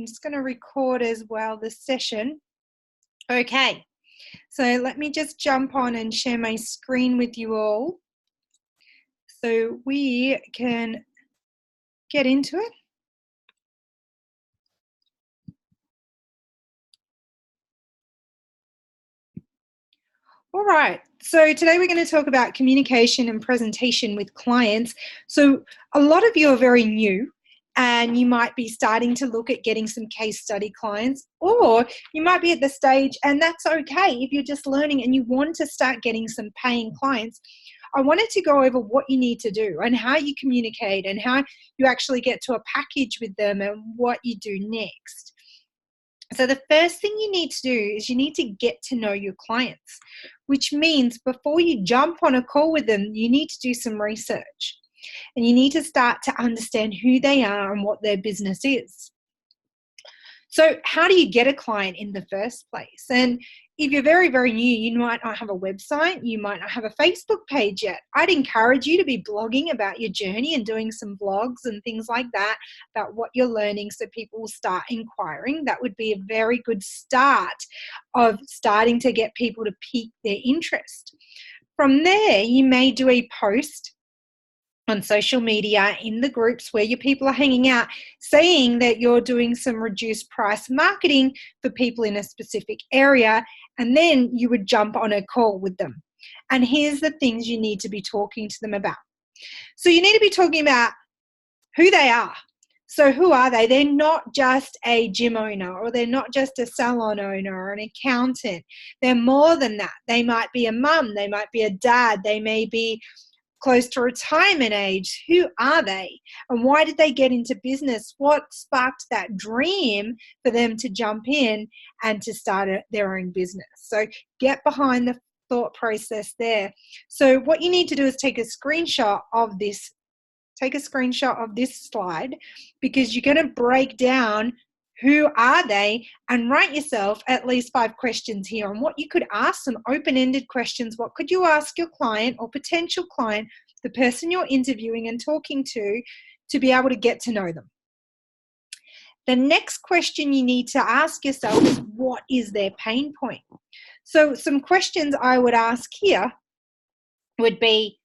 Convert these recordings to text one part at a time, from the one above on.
I'm just going to record as well the session. Okay, so let me just jump on and share my screen with you all so we can get into it. All right, so today we're going to talk about communication and presentation with clients. So a lot of you are very new and you might be starting to look at getting some case study clients, or you might be at the stage, and that's okay if you're just learning and you want to start getting some paying clients. I wanted to go over what you need to do and how you communicate and how you actually get to a package with them and what you do next. So the first thing you need to do is you need to get to know your clients, which means before you jump on a call with them, you need to do some research and you need to start to understand who they are and what their business is. So how do you get a client in the first place? And if you're very, very new, you might not have a website, you might not have a Facebook page yet. I'd encourage you to be blogging about your journey and doing some vlogs and things like that about what you're learning so people will start inquiring. That would be a very good start of starting to get people to pique their interest. From there, you may do a post on social media in the groups where your people are hanging out, saying that you're doing some reduced price marketing for people in a specific area, and then you would jump on a call with them. And here's the things you need to be talking to them about. So you need to be talking about who they are. So who are they? They're not just a gym owner, or they're not just a salon owner or an accountant. They're more than that. They might be a mum, they might be a dad, they may be close to retirement age. Who are they? And why did they get into business? What sparked that dream for them to jump in and to start their own business? So get behind the thought process there. So what you need to do is take a screenshot of this. Take a screenshot of this slide, because you're going to break down who are they and write yourself at least 5 questions here on what you could ask, some open-ended questions. What could you ask your client or potential client, the person you're interviewing and talking to be able to get to know them? The next question you need to ask yourself is, what is their pain point? So some questions I would ask here would be,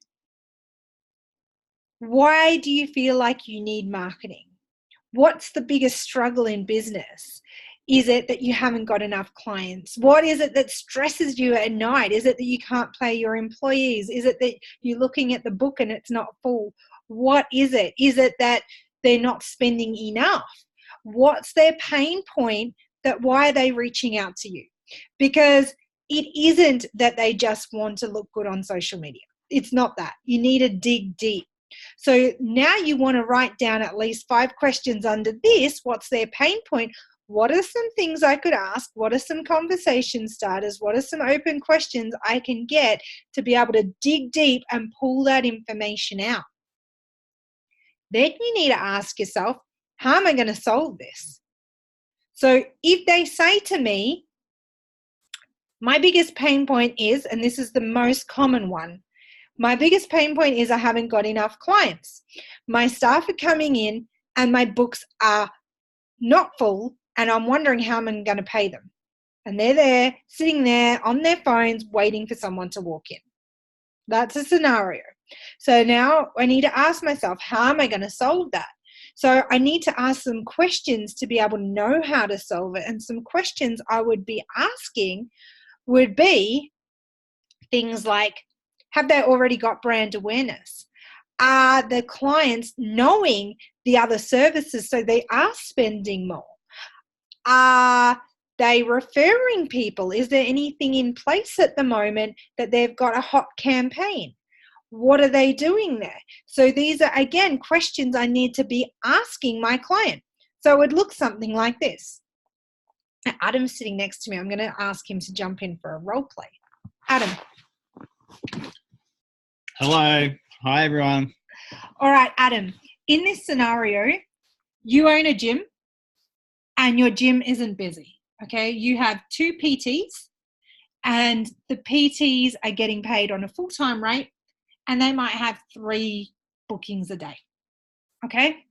why do you feel like you need marketing? What's the biggest struggle in business? Is it that you haven't got enough clients? What is it that stresses you at night? Is it that you can't pay your employees? Is it that you're looking at the book and it's not full? What is it? Is it that they're not spending enough? What's their pain point? That why are they reaching out to you? Because it isn't that they just want to look good on social media. It's not that. You need to dig deep. So now you want to write down at least 5 questions under this. What's their pain point? What are some things I could ask? What are some conversation starters? What are some open questions I can get to be able to dig deep and pull that information out? Then you need to ask yourself, how am I going to solve this? So if they say to me, my biggest pain point is, and this is the most common one, my biggest pain point is I haven't got enough clients. My staff are coming in and my books are not full, and I'm wondering how I'm going to pay them. And they're there, sitting there on their phones, waiting for someone to walk in. That's a scenario. So now I need to ask myself, how am I going to solve that? So I need to ask some questions to be able to know how to solve it. And some questions I would be asking would be things like, have they already got brand awareness? Are the clients knowing the other services so they are spending more? Are they referring people? Is there anything in place at the moment that they've got a hot campaign? What are they doing there? So these are, again, questions I need to be asking my client. So it would look something like this. Adam's sitting next to me. I'm going to ask him to jump in for a role play. Adam. Hello. Hi, everyone. All right, Adam. In this scenario, you own a gym and your gym isn't busy, okay? You have 2 PTs and the PTs are getting paid on a full-time rate and they might have 3 bookings a day, okay?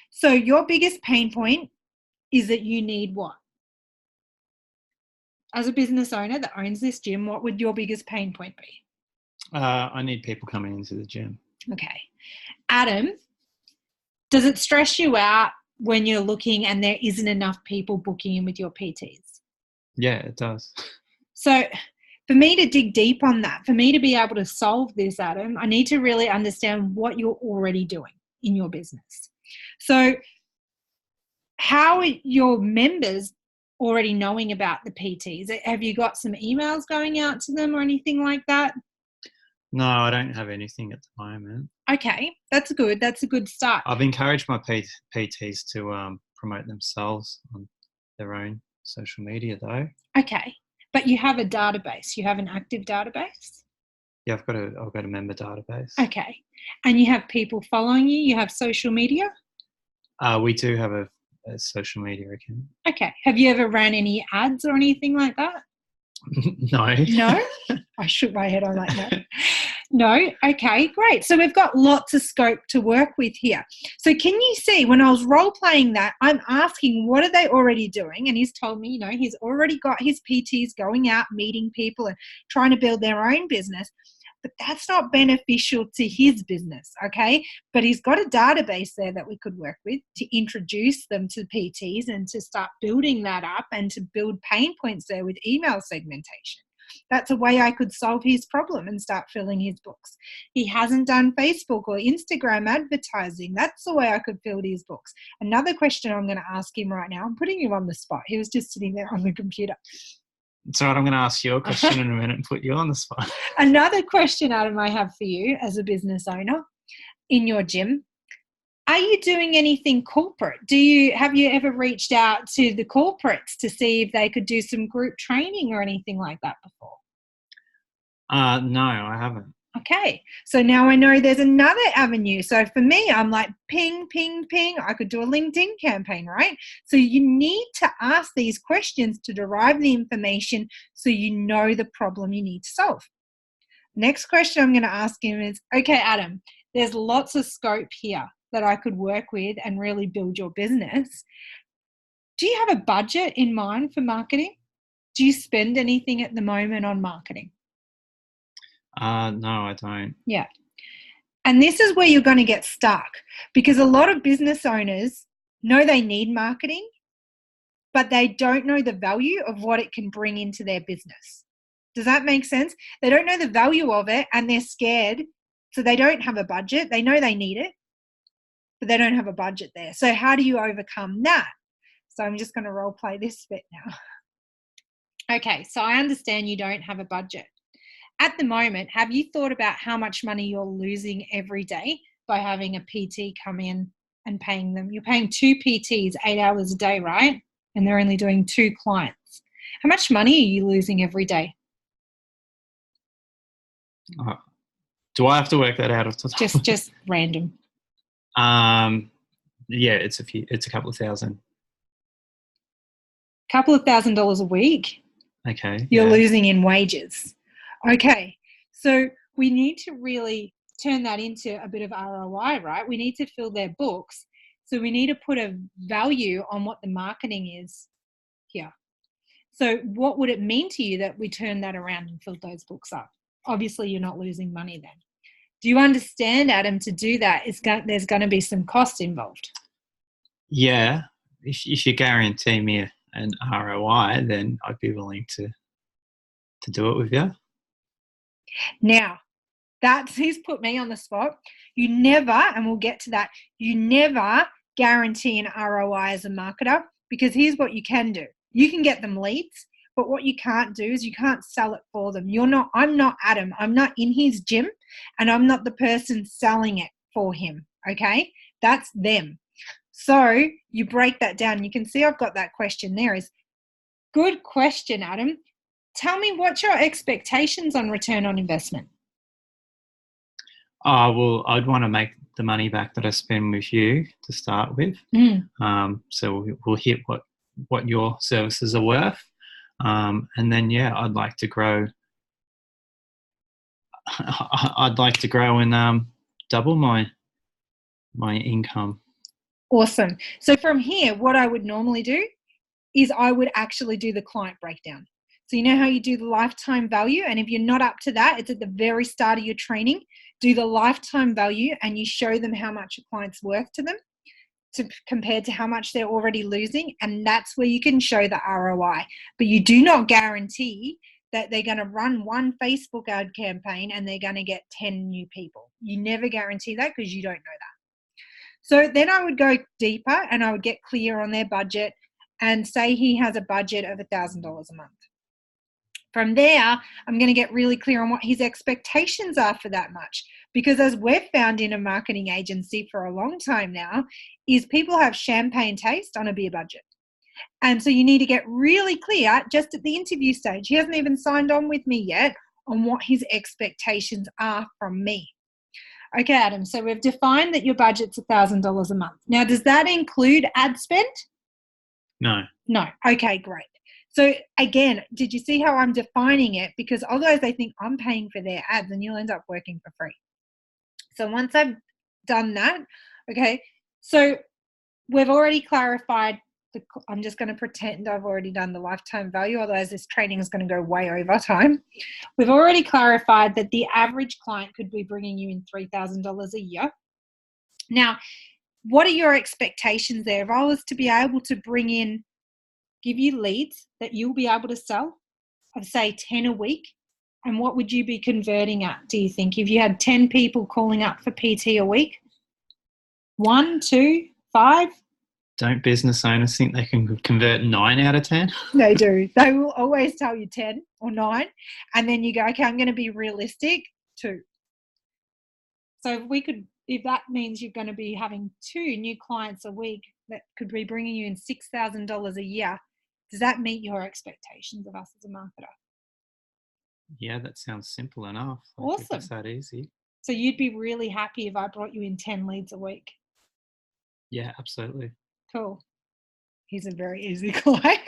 So your biggest pain point is that you need what? As a business owner that owns this gym, what would your biggest pain point be? I need people coming into the gym. Okay. Adam, does it stress you out when you're looking and there isn't enough people booking in with your PTs? Yeah, it does. So for me to dig deep on that, for me to be able to solve this, Adam, I need to really understand what you're already doing in your business. So how are your members already knowing about the PTs? Have you got some emails going out to them or anything like that? No, I don't have anything at the moment. Okay, that's good. That's a good start. I've encouraged my PTs to promote themselves on their own social media, though. Okay, but you have a database. You have an active database? Yeah, I've got a member database. Okay, and you have people following you? You have social media? We do have a social media account. Okay, have you ever ran any ads or anything like that? No. No? I shook my head on that. No? Okay, great. So we've got lots of scope to work with here. So can you see when I was role playing that, I'm asking what are they already doing? And he's told me, he's already got his PTs going out, meeting people and trying to build their own business. But that's not beneficial to his business, okay? But he's got a database there that we could work with to introduce them to PTs and to start building that up and to build pain points there with email segmentation. That's a way I could solve his problem and start filling his books. He hasn't done Facebook or Instagram advertising. That's the way I could fill his books. Another question I'm going to ask him right now, I'm putting him on the spot. He was just sitting there on the computer. So I'm going to ask you a question in a minute and put you on the spot. Another question, Adam, I have for you as a business owner in your gym. Are you doing anything corporate? Have you ever reached out to the corporates to see if they could do some group training or anything like that before? No, I haven't. Okay, so now I know there's another avenue. So for me, I'm like, ping, ping, ping. I could do a LinkedIn campaign, right? So you need to ask these questions to derive the information so you know the problem you need to solve. Next question I'm going to ask him is, okay, Adam, there's lots of scope here that I could work with and really build your business. Do you have a budget in mind for marketing? Do you spend anything at the moment on marketing? No, I don't. Yeah. And this is where you're going to get stuck because a lot of business owners know they need marketing, but they don't know the value of what it can bring into their business. Does that make sense? They don't know the value of it and they're scared. So they don't have a budget. They know they need it, but they don't have a budget there. So how do you overcome that? So I'm just going to role play this bit now. Okay, so I understand you don't have a budget. At the moment, have you thought about how much money you're losing every day by having a PT come in and paying them? You're paying 2 PTs 8 hours a day, right? And they're only doing 2 clients. How much money are you losing every day? Do I have to work that out of the top? Just random. Yeah, it's a couple of thousand. Couple of $1,000 a week? Okay. You're losing in wages. Okay, so we need to really turn that into a bit of ROI, right? We need to fill their books. So we need to put a value on what the marketing is here. So what would it mean to you that we turn that around and filled those books up? Obviously, you're not losing money then. Do you understand, Adam, to do that, there's going to be some cost involved? Yeah. If you guarantee me an ROI, then I'd be willing to do it with you. Now, he's put me on the spot. You never, and we'll get to that, you never guarantee an ROI as a marketer because here's what you can do. You can get them leads, but what you can't do is you can't sell it for them. I'm not Adam. I'm not in his gym and I'm not the person selling it for him, okay? That's them. So you break that down. You can see I've got that question there. Is good question, Adam. Tell me, what's your expectations on return on investment? Well, I'd want to make the money back that I spend with you to start with. So we'll hit what your services are worth. And then, I'd like to grow. I'd like to grow and double my income. Awesome. So from here, what I would normally do is I would actually do the client breakdown. So you know how you do the lifetime value, and if you're not up to that, it's at the very start of your training. Do the lifetime value and you show them how much a client's worth to them compared to how much they're already losing, and that's where you can show the ROI. But you do not guarantee that they're going to run one Facebook ad campaign and they're going to get 10 new people. You never guarantee that because you don't know that. So then I would go deeper and I would get clear on their budget and say he has a budget of $1,000 a month. From there, I'm going to get really clear on what his expectations are for that much. Because as we've found in a marketing agency for a long time now, is people have champagne taste on a beer budget. And so you need to get really clear just at the interview stage. He hasn't even signed on with me yet on what his expectations are from me. Okay, Adam, so we've defined that your budget's $1,000 a month. Now, does that include ad spend? No. No. Okay, great. So again, did you see how I'm defining it? Because otherwise they think I'm paying for their ads and you'll end up working for free. So once I've done that, okay, so we've already clarified, I'm just going to pretend I've already done the lifetime value, otherwise this training is going to go way over time. We've already clarified that the average client could be bringing you in $3,000 a year. Now, what are your expectations there? If I was to be able to give you leads that you'll be able to sell of say 10 a week, and what would you be converting at, do you think, if you had 10 people calling up for PT a week? 1, 2, 5? Don't business owners think they can convert 9 out of 10? They do. They will always tell you 10 or 9, and then you go, okay, I'm going to be realistic, 2. So if that means you're going to be having 2 new clients a week that could be bringing you in $6,000 a year, does that meet your expectations of us as a marketer? Yeah, that sounds simple enough. Awesome. If it's that easy. So you'd be really happy if I brought you in 10 leads a week? Yeah, absolutely. Cool. He's a very easy client.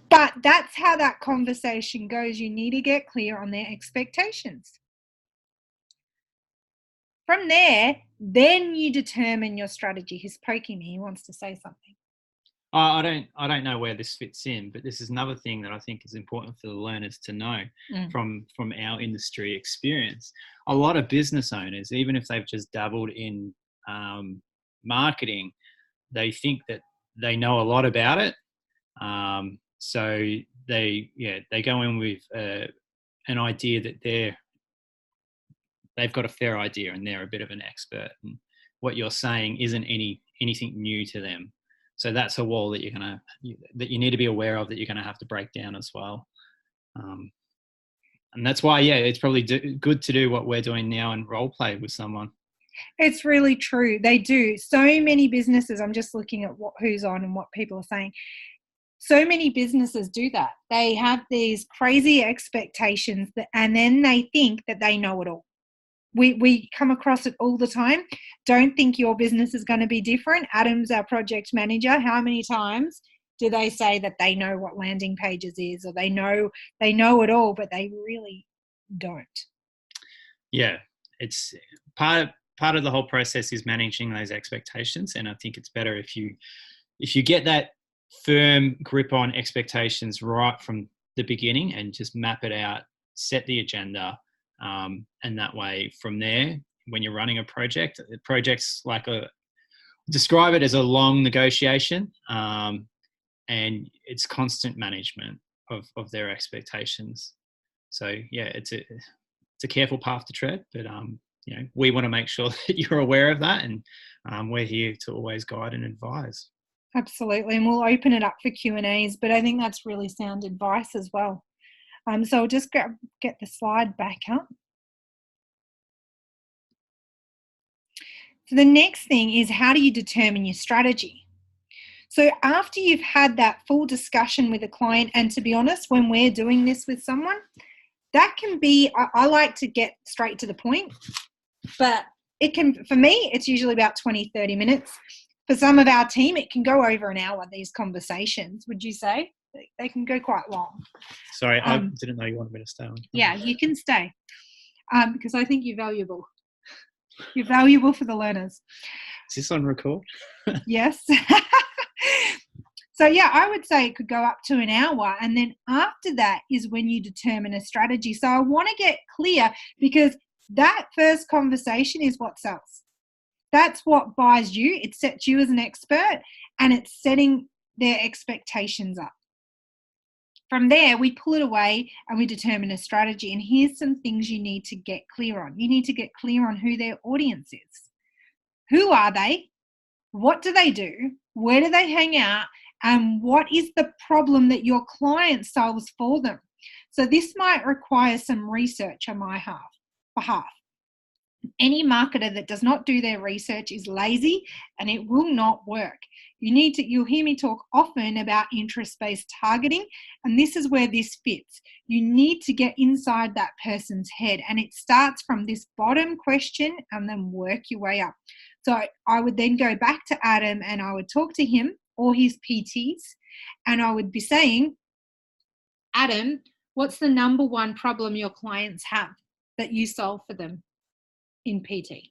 But that's how that conversation goes. You need to get clear on their expectations. From there, then you determine your strategy. He's poking me. He wants to say something. I don't know where this fits in, but this is another thing that I think is important for the learners to know from our industry experience. A lot of business owners, even if they've just dabbled in marketing, they think that they know a lot about it. So they go in with an idea that they've got a fair idea and they're a bit of an expert. And what you're saying isn't anything new to them. So that's a wall that that you need to be aware of, that you're going to have to break down as well. And that's why, it's probably good to do what we're doing now and role play with someone. It's really true. They do. So many businesses, I'm just looking at who's on and what people are saying. So many businesses do that. They have these crazy expectations and then they think that they know it all. We come across it all the time. Don't think your business is going to be different. Adam's our project manager. How many times do they say that they know what landing pages is, or they know it all, but they really don't? Yeah, it's part of the whole process is managing those expectations, and I think it's better if you get that firm grip on expectations right from the beginning and just map it out, set the agenda. And that way, from there, when you're running a project's like describe it as a long negotiation, and it's constant management of their expectations. So it's a careful path to tread, but we want to make sure that you're aware of that, and we're here to always guide and advise. Absolutely, and we'll open it up for Q&As, but I think that's really sound advice as well. So I'll just get the slide back up. So the next thing is, how do you determine your strategy? So after you've had that full discussion with a client, and to be honest, when we're doing this with someone, that can be, I like to get straight to the point, but for me, it's usually about 20, 30 minutes. For some of our team, it can go over an hour, these conversations, would you say? They can go quite long. Sorry, I didn't know you wanted me to stay on. Yeah, you can stay because I think you're valuable. You're valuable for the learners. Is this on record? Yes. So yeah, I would say it could go up to an hour. And then after that is when you determine a strategy. So I want to get clear, because that first conversation is what sells. That's what buys you. It sets you as an expert, and it's setting their expectations up. From there, we pull it away and we determine a strategy. And here's some things you need to get clear on. You need to get clear on who their audience is. Who are they? What do they do? Where do they hang out? And what is the problem that your client solves for them? So this might require some research on my behalf. Any marketer that does not do their research is lazy, and it will not work. You'll hear me talk often about interest-based targeting, and this is where this fits. You need to get inside that person's head, and it starts from this bottom question and then work your way up. So I would then go back to Adam and I would talk to him or his PTs, and I would be saying, Adam, what's the number one problem your clients have that you solve for them in PT?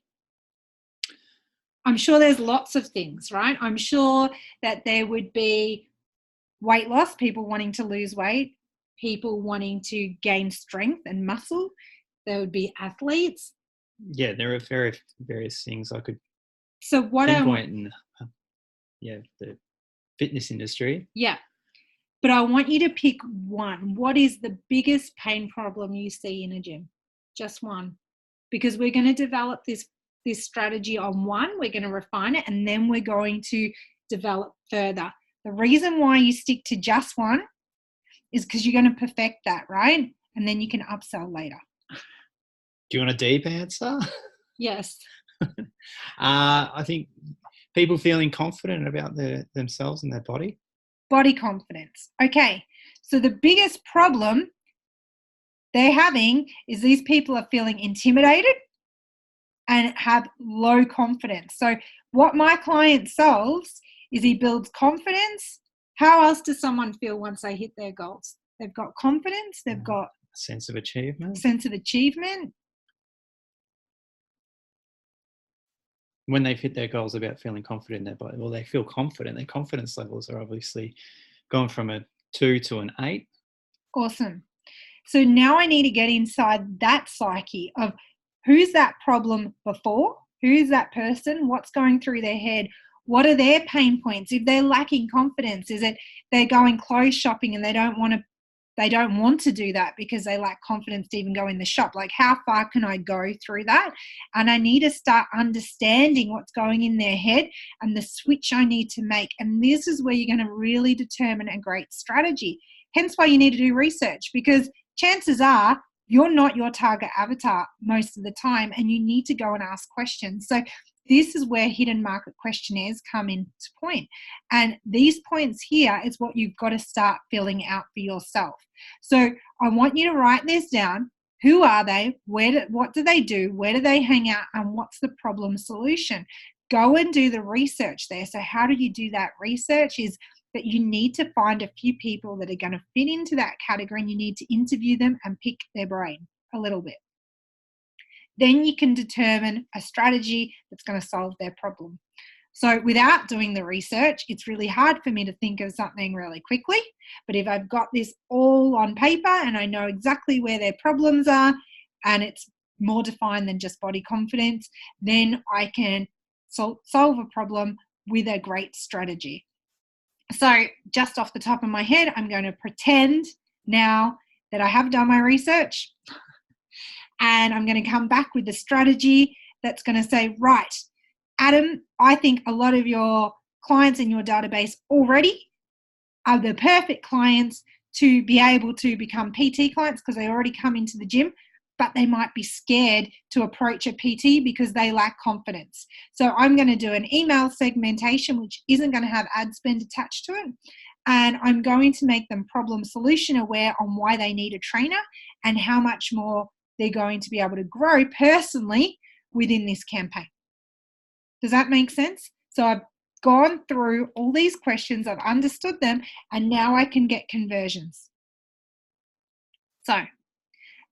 I'm sure there's lots of things, right? I'm sure that there would be weight loss, people wanting to lose weight, people wanting to gain strength and muscle. There would be athletes. Yeah, there are various things I could pinpoint in the fitness industry. Yeah. But I want you to pick one. What is the biggest pain problem you see in a gym? Just one. Because we're going to develop this strategy on one. We're going to refine it, and then we're going to develop further. The reason why you stick to just one is because you're going to perfect that, right? And then you can upsell later. Do you want a deep answer? Yes. I think people feeling confident about themselves and their body. Body confidence. Okay. So the biggest problem they're having is these people are feeling intimidated and have low confidence. So what my client solves is he builds confidence. How else does someone feel once they hit their goals? They've got confidence. They've got a sense of achievement. When they've hit their goals about feeling confident in their body, well, they feel confident. Their confidence levels are obviously gone from a 2 to an 8. Awesome. So now I need to get inside that psyche of who's that problem before? Who is that person? What's going through their head? What are their pain points? If they're lacking confidence, is it they're going clothes shopping and they don't want to do that because they lack confidence to even go in the shop? Like, how far can I go through that? And I need to start understanding what's going in their head and the switch I need to make. And this is where you're going to really determine a great strategy. Hence why you need to do research, because chances are you're not your target avatar most of the time, and you need to go and ask questions. So this is where hidden market questionnaires come into point. And these points here is what you've got to start filling out for yourself. So I want you to write this down. Who are they? What do they do? Where do they hang out? And what's the problem solution? Go and do the research there. So how do you do that research is that you need to find a few people that are going to fit into that category, and you need to interview them and pick their brain a little bit. Then you can determine a strategy that's going to solve their problem. So without doing the research, it's really hard for me to think of something really quickly. But if I've got this all on paper and I know exactly where their problems are, and it's more defined than just body confidence, then I can solve a problem with a great strategy. So just off the top of my head, I'm going to pretend now that I have done my research, and I'm going to come back with the strategy that's going to say, right, Adam, I think a lot of your clients in your database already are the perfect clients to be able to become PT clients because they already come into the gym, but they might be scared to approach a PT because they lack confidence. So I'm going to do an email segmentation, which isn't going to have ad spend attached to it. And I'm going to make them problem solution aware on why they need a trainer and how much more they're going to be able to grow personally within this campaign. Does that make sense? So I've gone through all these questions, I've understood them, and now I can get conversions. So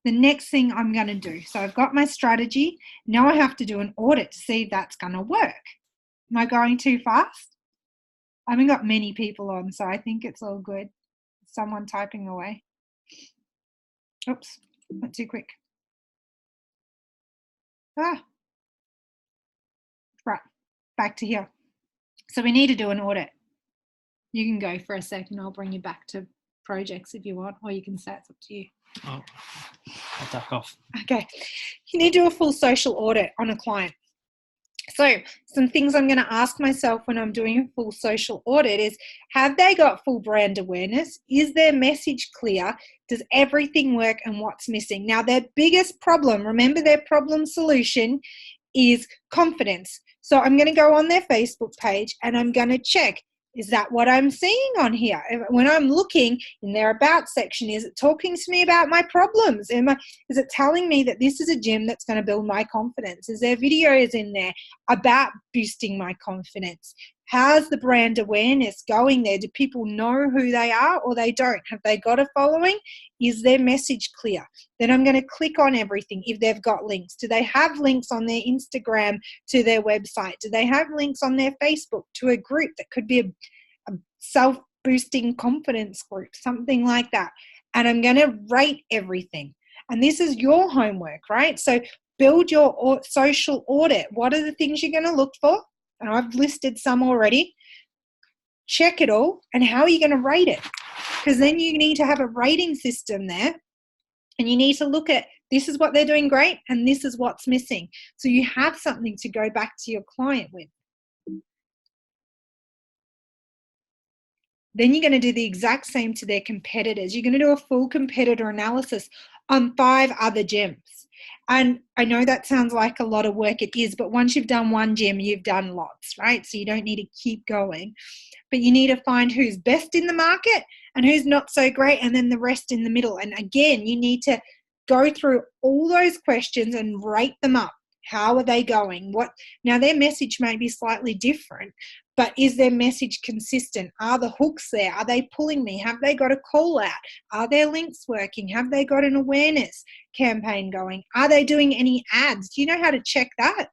the next thing I'm going to do, so I've got my strategy. Now I have to do an audit to see if that's going to work. Am I going too fast? I haven't got many people on, so I think it's all good. Someone typing away. Oops, went too quick. Right, back to here. So we need to do an audit. You can go for a second. I'll bring you back to projects if you want, or you can say it's up to you. I'll duck off. Okay. You need to do a full social audit on a client. So some things I'm going to ask myself when I'm doing a full social audit is, have they got full brand awareness? Is their message clear? Does everything work, and what's missing? Now, their biggest problem, remember their problem solution, is confidence. So I'm going to go on their Facebook page and I'm going to check, is that what I'm seeing on here? When I'm looking in their about section, is it talking to me about my problems? Is it telling me that this is a gym that's going to build my confidence? Is there videos in there about boosting my confidence? How's the brand awareness going there? Do people know who they are, or they don't? Have they got a following? Is their message clear? Then I'm going to click on everything if they've got links. Do they have links on their Instagram to their website? Do they have links on their Facebook to a group that could be a self-boosting confidence group, something like that? And I'm going to rate everything. And this is your homework, right? So build your social audit. What are the things you're going to look for? And I've listed some already. Check it all. And how are you going to rate it? Because then you need to have a rating system there. And you need to look at, this is what they're doing great and this is what's missing. So you have something to go back to your client with. Then you're going to do the exact same to their competitors. You're going to do a full competitor analysis on 5 other gyms. And I know that sounds like a lot of work. It is, but once you've done one gym, you've done lots, right? So you don't need to keep going. But you need to find who's best in the market and who's not so great, and then the rest in the middle. And again, you need to go through all those questions and rate them up. How are they going? Now, their message may be slightly different, but is their message consistent? Are the hooks there? Are they pulling me? Have they got a call out? Are their links working? Have they got an awareness campaign going? Are they doing any ads? Do you know how to check that?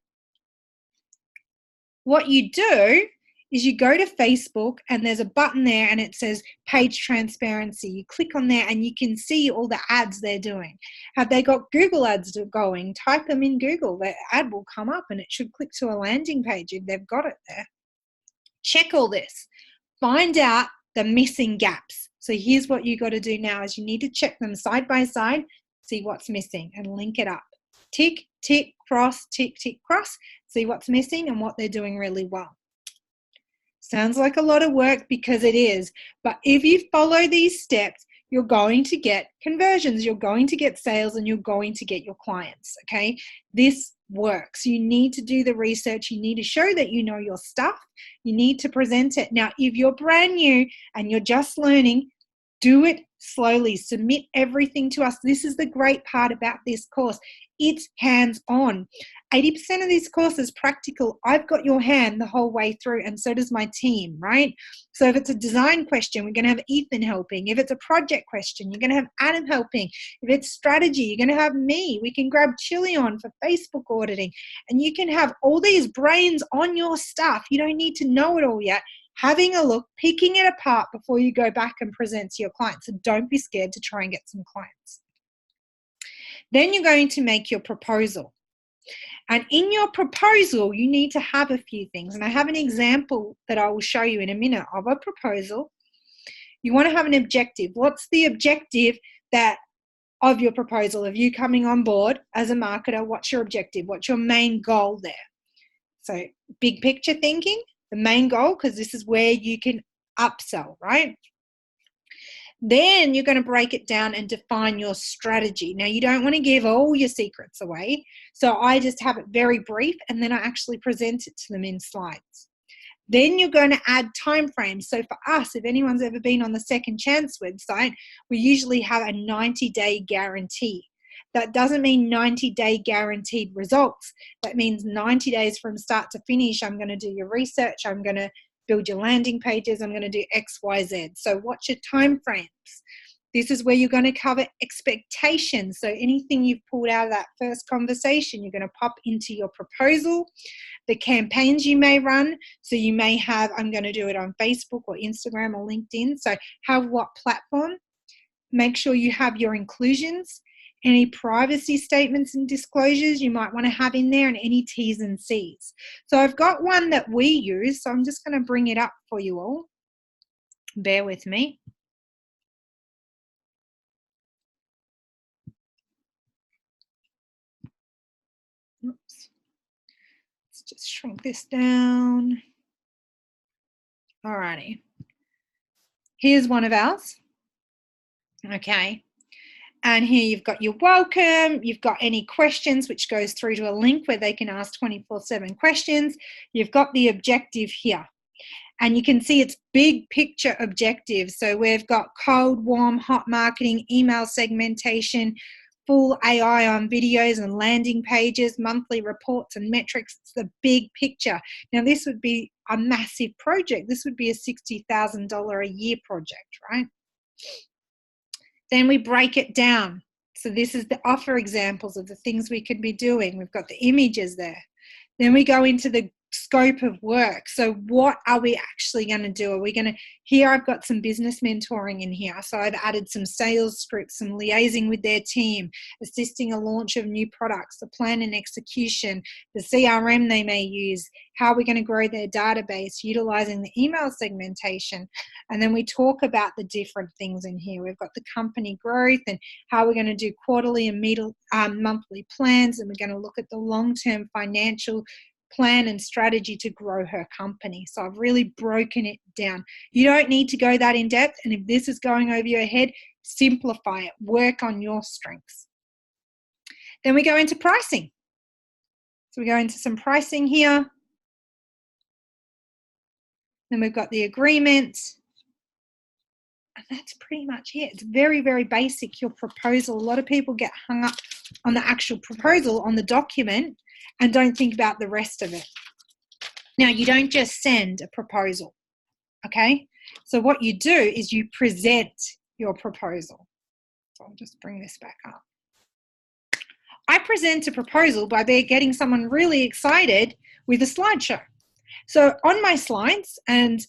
What you do is you go to Facebook and there's a button there and it says page transparency. You click on there and you can see all the ads they're doing. Have they got Google ads going? Type them in Google. The ad will come up and it should click to a landing page if they've got it there. Check all this. Find out the missing gaps. So here's what you got to do now is you need to check them side by side, see what's missing and link it up. Tick, tick, cross, tick, tick, cross. See what's missing and what they're doing really well. Sounds like a lot of work because it is, but if you follow these steps, you're going to get conversions, you're going to get sales, and you're going to get your clients, okay? This works. You need to do the research. You need to show that you know your stuff. You need to present it. Now, if you're brand new and you're just learning, do it slowly. Submit everything to us. This is the great part about this course. It's hands-on. 80% of this course is practical. I've got your hand the whole way through, and so does my team, right? So if it's a design question, we're going to have Ethan helping. If it's a project question, you're going to have Adam helping. If it's strategy, you're going to have me. We can grab Chili on for Facebook auditing, and you can have all these brains on your stuff. You don't need to know it all yet. Having a look, picking it apart before you go back and present to your clients. So don't be scared to try and get some clients. Then you're going to make your proposal. And in your proposal, you need to have a few things. And I have an example that I will show you in a minute of a proposal. You want to have an objective. What's the objective of your proposal? Of you coming on board as a marketer, what's your objective? What's your main goal there? So big picture thinking, the main goal, because this is where you can upsell, right? Then you're going to break it down and define your strategy. Now, you don't want to give all your secrets away. So I just have it very brief and then I actually present it to them in slides. Then you're going to add timeframes. So for us, if anyone's ever been on the Second Chance website, we usually have a 90-day guarantee. That doesn't mean 90-day guaranteed results. That means 90 days from start to finish. I'm going to do your research. I'm going to build your landing pages. I'm going to do X, Y, Z. So what's your time frames? This is where you're going to cover expectations. So anything you've pulled out of that first conversation, you're going to pop into your proposal. The campaigns you may run. So you may have, I'm going to do it on Facebook or Instagram or LinkedIn. So have what platform? Make sure you have your inclusions, any privacy statements and disclosures you might want to have in there, and any T's and C's. So I've got one that we use, so I'm just going to bring it up for you all. Bear with me. Oops. Let's just shrink this down. Alrighty. Here's one of ours. Okay. And here you've got your welcome. You've got any questions, which goes through to a link where they can ask 24/7 questions. You've got the objective here. And you can see it's big picture objectives. So we've got cold, warm, hot marketing, email segmentation, full AI on videos and landing pages, monthly reports and metrics. It's the big picture. Now, this would be a massive project. This would be a $60,000 a year project, right? Then we break it down. So this is the offer examples of the things we could be doing. We've got the images there. Then we go into the scope of work. So what are we actually going to do? Are we going to, here I've got some business mentoring in here. So I've added some sales scripts, some liaising with their team, assisting a launch of new products, the plan and execution, the CRM they may use, how we're going to grow their database, utilizing the email segmentation. And then we talk about the different things in here. We've got the company growth and how we're going to do quarterly and monthly plans. And we're going to look at the long-term financial plan and strategy to grow her company. So I've really broken it down. You don't need to go that in depth. And if this is going over your head, simplify it. Work on your strengths. Then we go into pricing. So we go into some pricing here. Then we've got the agreement. And that's pretty much it. It's very, very basic, your proposal. A lot of people get hung up on the actual proposal, on the document, and don't think about the rest of it. Now, you don't just send a proposal, okay? So what you do is you present your proposal. So I'll just bring this back up. I present a proposal by getting someone really excited with a slideshow. So on my slides, and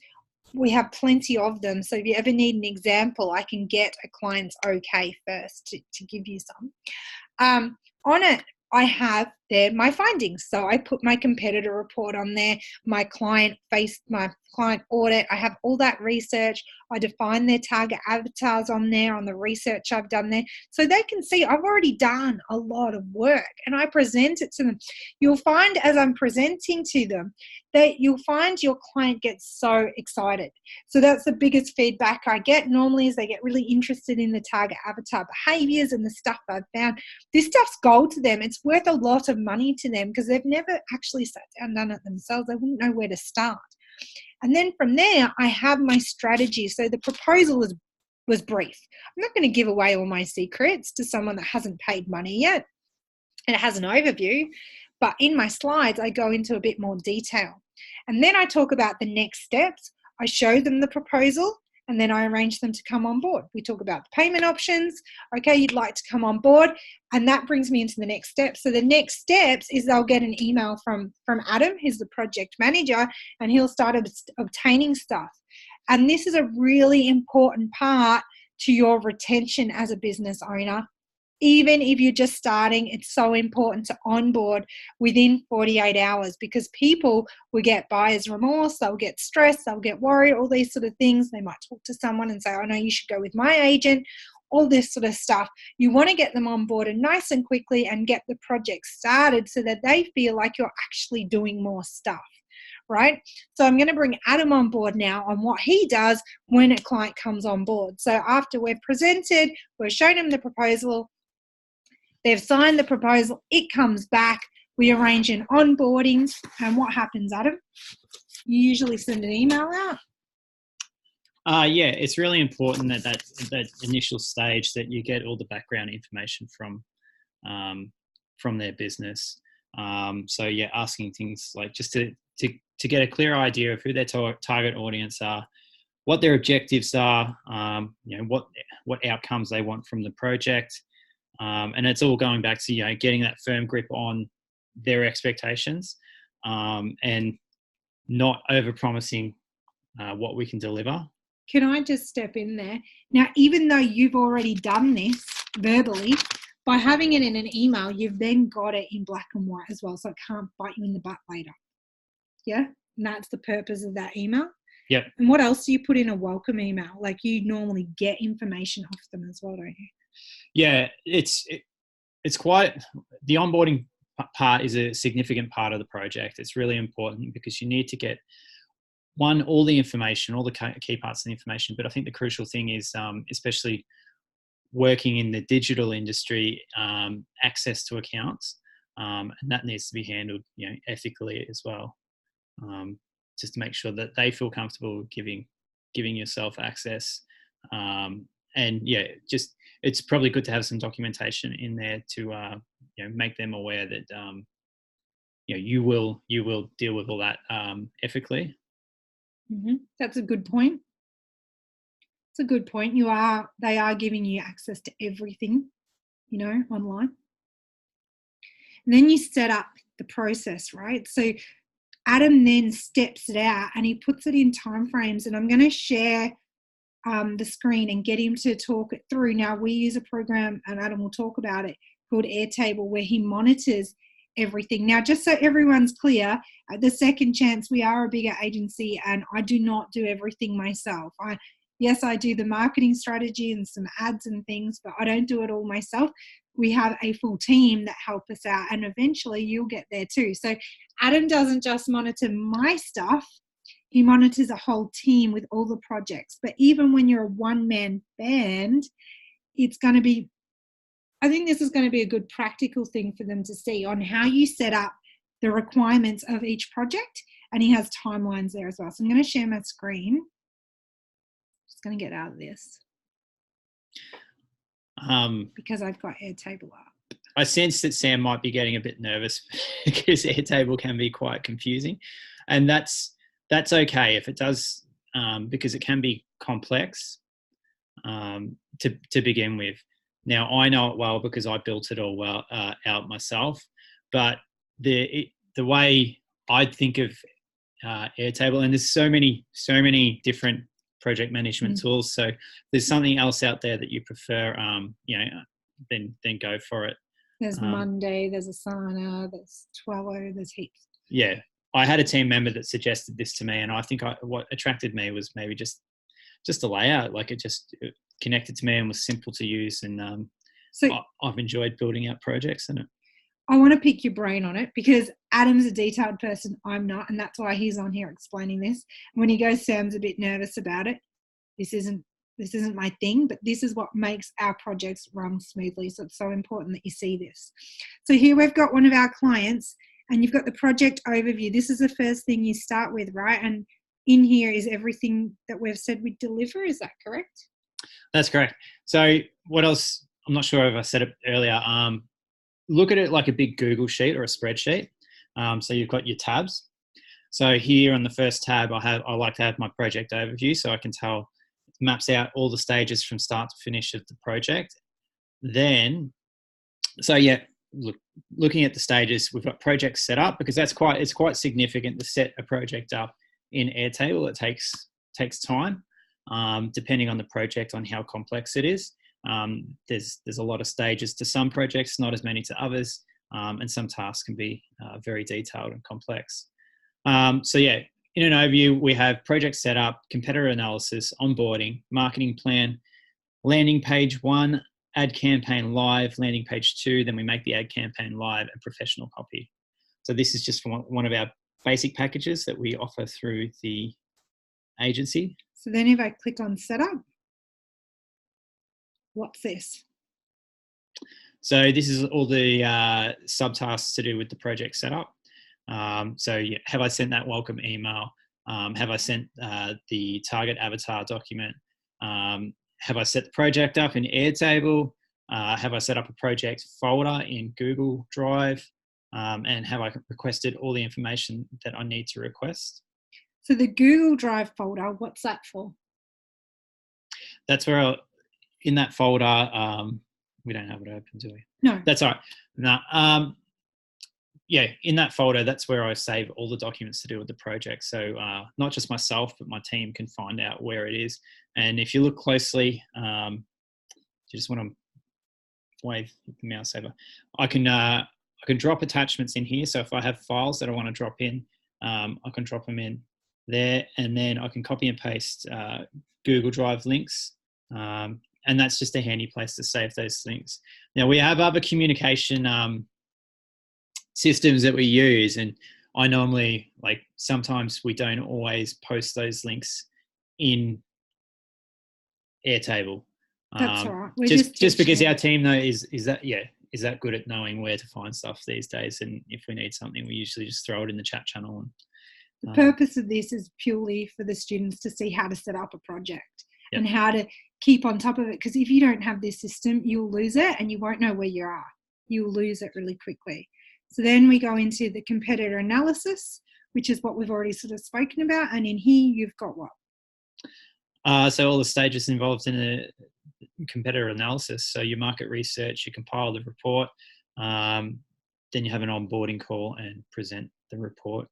we have plenty of them, so if you ever need an example, I can get a client's okay first to give you some. On it, I have there my findings. So I put my competitor report on there, my client audit. I have all that research. I define their target avatars on there, on the research I've done there. So they can see I've already done a lot of work and I present it to them. You'll find as I'm presenting to them that you'll find your client gets so excited. So that's the biggest feedback I get normally is they get really interested in the target avatar behaviors and the stuff I've found. This stuff's gold to them. It's worth a lot of money to them because they've never actually sat down and done it themselves. They wouldn't know where to start. And then from there, I have my strategy. So the proposal was brief. I'm not going to give away all my secrets to someone that hasn't paid money yet. It has an overview, but in my slides, I go into a bit more detail. And then I talk about the next steps. I show them the proposal, and then I arrange them to come on board. We talk about the payment options. Okay, you'd like to come on board. And that brings me into the next step. So the next steps is they'll get an email from Adam, who's the project manager, and he'll start obtaining stuff. And this is a really important part to your retention as a business owner. Even if you're just starting, it's so important to onboard within 48 hours because people will get buyer's remorse, they'll get stressed, they'll get worried, all these sort of things. They might talk to someone and say, oh no, you should go with my agent, all this sort of stuff. You want to get them on board and nice and quickly and get the project started so that they feel like you're actually doing more stuff. Right? So I'm going to bring Adam on board now on what he does when a client comes on board. So after we've presented, we've shown him the proposal, they've signed the proposal, it comes back, we arrange an onboarding, and what happens, Adam? You usually send an email out? Yeah, it's really important that initial stage that you get all the background information from their business. So yeah, asking things like just to get a clear idea of who their target audience are, what their objectives are, what outcomes they want from the project. And it's all going back to, getting that firm grip on their expectations, and not over-promising what we can deliver. Can I just step in there? Now, even though you've already done this verbally, by having it in an email, you've then got it in black and white as well, so it can't bite you in the butt later. Yeah? And that's the purpose of that email. Yep. And what else do you put in a welcome email? Like, you normally get information off them as well, don't you? Yeah, it's quite, the onboarding part is a significant part of the project. It's really important because you need to get, one, all the information, all the key parts of the information. But I think the crucial thing is, especially working in the digital industry, access to accounts, and that needs to be handled, ethically as well. Just to make sure that they feel comfortable giving yourself access. And yeah, just, it's probably good to have some documentation in there to make them aware that you will deal with all that ethically. Mm-hmm. That's a good point. It's a good point. They are giving you access to everything, online. And then you set up the process, right? So Adam then steps it out and he puts it in timeframes. And I'm going to share the screen and get him to talk it through. Now, we use a program, and Adam will talk about it, called Airtable, where he monitors everything. Now, just so everyone's clear, at the Second Chance, we are a bigger agency, and I do not do everything myself. Yes, I do the marketing strategy and some ads and things, but I don't do it all myself. We have a full team that help us out, and eventually you'll get there too. So Adam doesn't just monitor my stuff, he monitors a whole team with all the projects. But even when you're a one-man band, it's going to be, I think this is going to be a good practical thing for them to see on how you set up the requirements of each project. And he has timelines there as well. So I'm going to share my screen. Just going to get out of this. Because I've got Airtable up. I sense that Sam might be getting a bit nervous because Airtable can be quite confusing. And that's okay if it does, because it can be complex to begin with. Now, I know it well because I built it all out myself, but the way I think of Airtable, and there's so many different project management tools. So if there's something else out there that you prefer, then go for it. There's Monday, there's Asana, there's Trello, there's heaps. Yeah. I had a team member that suggested this to me, and I think what attracted me was maybe just the layout. Like it connected to me and was simple to use, and so I've enjoyed building out projects in it. I want to pick your brain on it because Adam's a detailed person, I'm not, and that's why he's on here explaining this. When he goes, Sam's a bit nervous about it. This isn't my thing, but this is what makes our projects run smoothly. So it's so important that you see this. So here we've got one of our clients, and you've got the project overview. This is the first thing you start with, right? And in here is everything that we've said we'd deliver. Is that correct? That's correct. So what else? I'm not sure if I said it earlier. Look at it like a big Google sheet or a spreadsheet. So you've got your tabs. So here on the first tab, I like to have my project overview, so I can tell, it maps out all the stages from start to finish of the project. Then, so yeah, looking at the stages, we've got projects set up because it's quite significant to set a project up in Airtable. It takes time, depending on the project, on how complex it is. There's a lot of stages to some projects, not as many to others, and some tasks can be very detailed and complex. So yeah, in an overview, we have project setup, competitor analysis, onboarding, marketing plan, landing page 1, ad campaign live, landing page 2, then we make the ad campaign live, and professional copy. So this is just one of our basic packages that we offer through the agency. So then if I click on setup, what's this? So this is all the subtasks to do with the project setup. So yeah, have I sent that welcome email? Have I sent the target avatar document? Have I set the project up in Airtable? Have I set up a project folder in Google Drive? And have I requested all the information that I need to request? So the Google Drive folder, what's that for? That's where in that folder, we don't have it open, do we? No. That's all right. No, yeah, in that folder, that's where I save all the documents to do with the project. So not just myself, but my team can find out where it is. And if you look closely, you just want to wave the mouse over. I can drop attachments in here. So if I have files that I want to drop in, I can drop them in there, and then I can copy and paste Google Drive links. And that's just a handy place to save those things. Now we have other communication systems that we use, and I normally, like, sometimes we don't always post those links in Airtable. That's all right. Just because our team though is that good at knowing where to find stuff these days, and if we need something, we usually just throw it in the chat channel. And the purpose of this is purely for the students to see how to set up a project and how to keep on top of it. Because if you don't have this system, you'll lose it and you won't know where you are. You'll lose it really quickly. So then we go into the competitor analysis, which is what we've already sort of spoken about. And in here, you've got what? So all the stages involved in a competitor analysis. So your market research, you compile the report, then you have an onboarding call and present the report.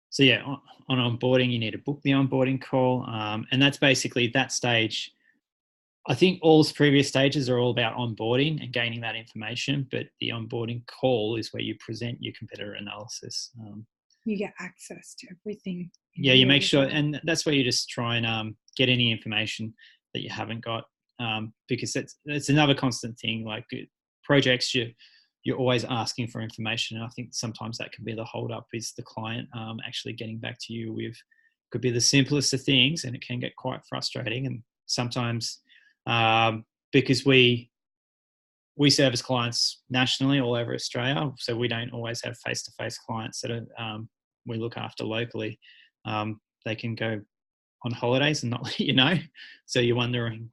So yeah, on onboarding, you need to book the onboarding call. And that's basically that stage. I think all previous stages are all about onboarding and gaining that information, but the onboarding call is where you present your competitor analysis. You get access to everything. Yeah, you make sure, and that's where you just try and get any information that you haven't got, because it's another constant thing. Like projects, you're always asking for information. And I think sometimes that can be the hold up, is the client actually getting back to you with, could be the simplest of things, and it can get quite frustrating. And sometimes because we service clients nationally all over Australia, so we don't always have face-to-face clients that are, we look after locally. They can go on holidays and not let you know. So you're wondering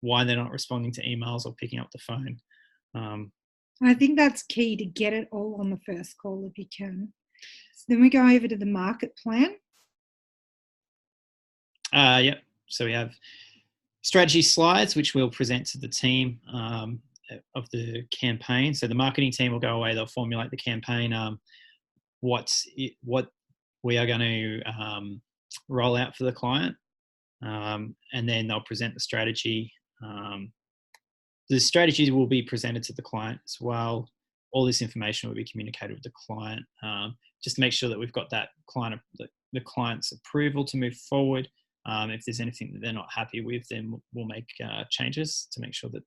why they're not responding to emails or picking up the phone. I think that's key, to get it all on the first call if you can. So then we go over to the market plan. Yep. So we have strategy slides, which we'll present to the team of the campaign. So the marketing team will go away, they'll formulate the campaign, what we are going to roll out for the client, and then they'll present the strategy. The strategies will be presented to the client as well. All this information will be communicated with the client, just to make sure that we've got that the client's approval to move forward. If there's anything that they're not happy with, then we'll make changes to make sure that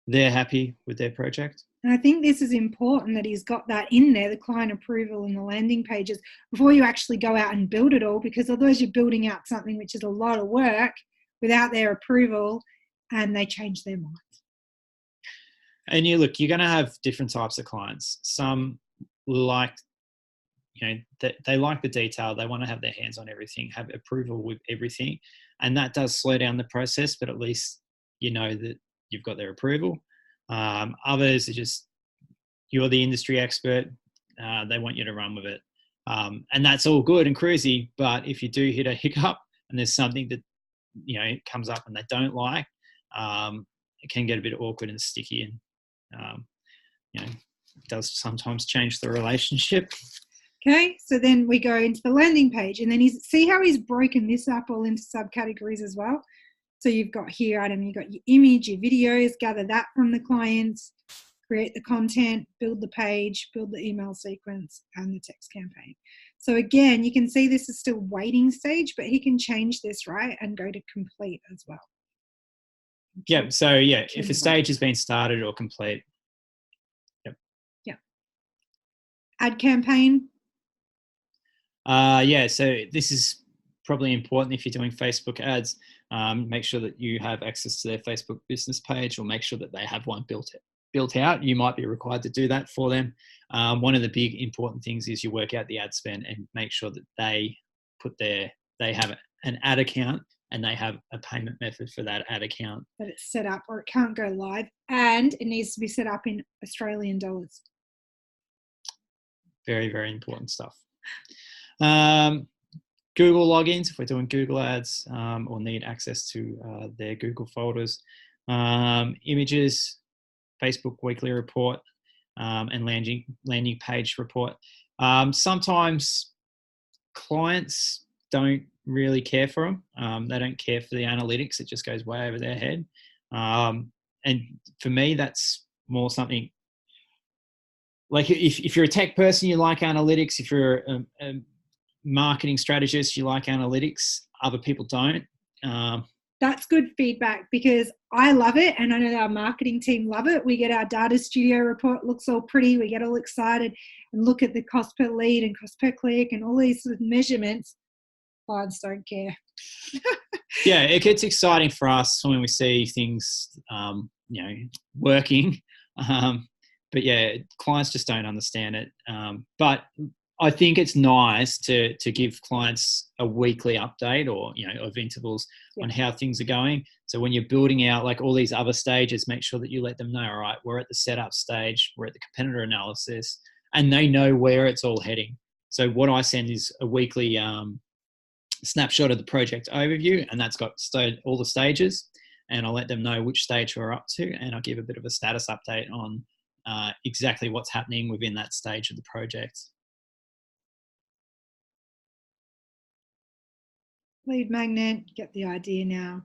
they're happy with their project. And I think this is important that he's got that in there, the client approval and the landing pages, before you actually go out and build it all, because otherwise you're building out something which is a lot of work without their approval, and they change their minds. And you're going to have different types of clients. Some like, they like the detail. They want to have their hands on everything, have approval with everything. And that does slow down the process, but at least you know that you've got their approval. Others are just, you're the industry expert. They want you to run with it. And that's all good and cruisy. But if you do hit a hiccup and there's something that, comes up and they don't like, it can get a bit awkward and sticky, and, it does sometimes change the relationship. Okay, so then we go into the landing page, and then see how he's broken this up all into subcategories as well. So you've got here, Adam, you've got your image, your videos, gather that from the clients, create the content, build the page, build the email sequence, and the text campaign. So again, you can see this is still waiting stage, but he can change this, right, and go to complete as well. Yeah, so yeah, if a stage has been started or complete. Yep. Yeah. Ad campaign. Yeah, so this is probably important if you're doing Facebook ads. Make sure that you have access to their Facebook business page, or make sure that they have one built out. You might be required to do that for them. One of the big important things is you work out the ad spend and make sure that they have an ad account and they have a payment method for that ad account. That it's set up, or it can't go live, and it needs to be set up in Australian dollars. Very, very important stuff. Google logins if we're doing Google ads, or need access to their Google folders, images, Facebook weekly report, and landing page report. Sometimes clients don't really care for them. They don't care for the analytics. It just goes way over their head. And for me, that's more something like if you're a tech person, you like analytics. If you're a marketing strategist, you like analytics. Other people don't. That's good feedback because I love it, and I know our marketing team love it. We get our data studio report, looks all pretty. We get all excited and look at the cost per lead and cost per click and all these sort of measurements. Clients don't care. Yeah, it gets exciting for us when we see things, working. But yeah, clients just don't understand it. But I think it's nice to give clients a weekly update or, of intervals on how things are going. So when you're building out like all these other stages, make sure that you let them know, all right, we're at the setup stage, we're at the competitor analysis, and they know where it's all heading. So what I send is a weekly snapshot of the project overview, and that's got all the stages, and I'll let them know which stage we're up to, and I'll give a bit of a status update on exactly what's happening within that stage of the project. Lead magnet, get the idea now,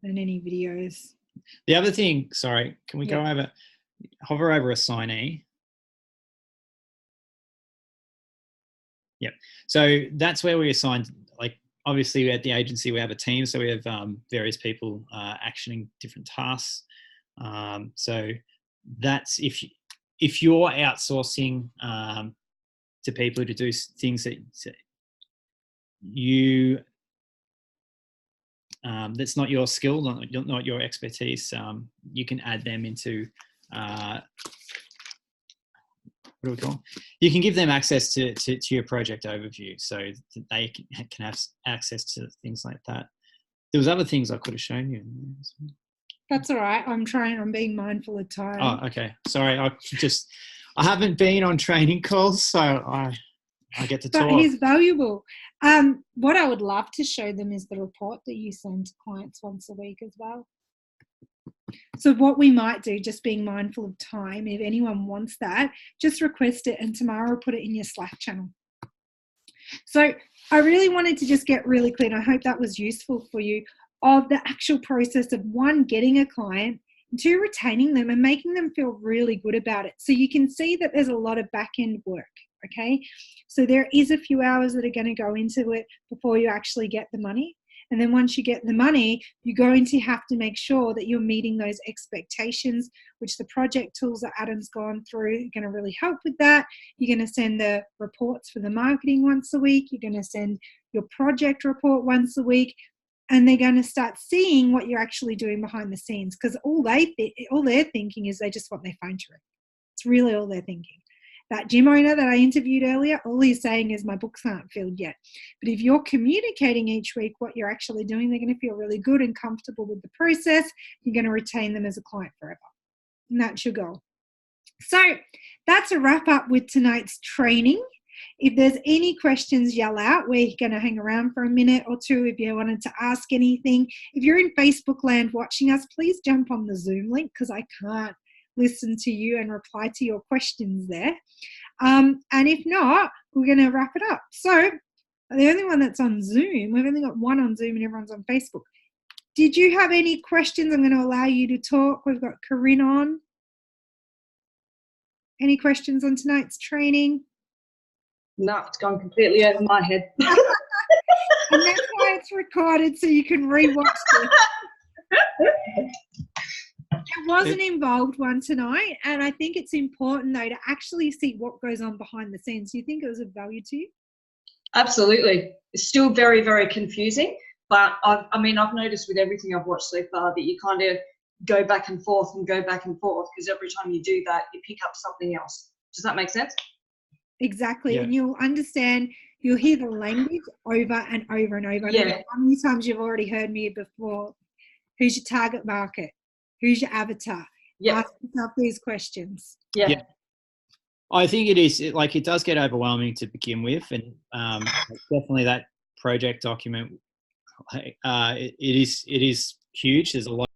and any videos. The other thing, sorry, can we go over, hover over assignee? Yep. So that's where we assign, like, obviously at the agency, we have a team. So we have various people actioning different tasks. So that's if you're outsourcing to people to do things that you, that's not your skill, not your expertise, you can add them into, what do we call? You can give them access to your project overview so that they can have access to things like that. There was other things I could have shown you. That's all right. I'm being mindful of time. Oh, okay. Sorry. I haven't been on training calls, so I get to talk. But it is valuable. What I would love to show them is the report that you send to clients once a week as well. So what we might do, just being mindful of time, if anyone wants that, just request it and tomorrow put it in your Slack channel. So I really wanted to just get really clear, and I hope that was useful for you, of the actual process of one, getting a client, two, retaining them and making them feel really good about it. So you can see that there's a lot of back-end work, okay? So there is a few hours that are going to go into it before you actually get the money. And then once you get the money, you're going to have to make sure that you're meeting those expectations, which the project tools that Adam's gone through are going to really help with that. You're going to send the reports for the marketing once a week. You're going to send your project report once a week. And they're going to start seeing what you're actually doing behind the scenes, because all they're thinking is they just want their phone to ring. It's really all they're thinking. That gym owner that I interviewed earlier, all he's saying is my books aren't filled yet. But if you're communicating each week what you're actually doing, they're going to feel really good and comfortable with the process. You're going to retain them as a client forever. And that's your goal. So that's a wrap up with tonight's training. If there's any questions, yell out. We're going to hang around for a minute or two if you wanted to ask anything. If you're in Facebook land watching us, please jump on the Zoom link because I can't listen to you and reply to your questions there. And if not, we're going to wrap it up. So the only one that's on Zoom, we've only got one on Zoom and everyone's on Facebook. Did you have any questions? I'm going to allow you to talk. We've got Corinne on. Any questions on tonight's training? No, it's gone completely over my head. And that's why it's recorded, so you can rewatch it. It was an involved one tonight, and I think it's important, though, to actually see what goes on behind the scenes. Do you think it was of value to you? Absolutely. It's still very, very confusing, but I've noticed with everything I've watched so far that you kind of go back and forth because every time you do that, you pick up something else. Does that make sense? Exactly. Yeah. And you'll understand, you'll hear the language over and over and over. Yeah. How many times you've already heard me before? Who's your target market? Who's your avatar? Yeah. Ask yourself these questions. Yeah. I think it is, it does get overwhelming to begin with. And definitely that project document, it is huge. There's a lot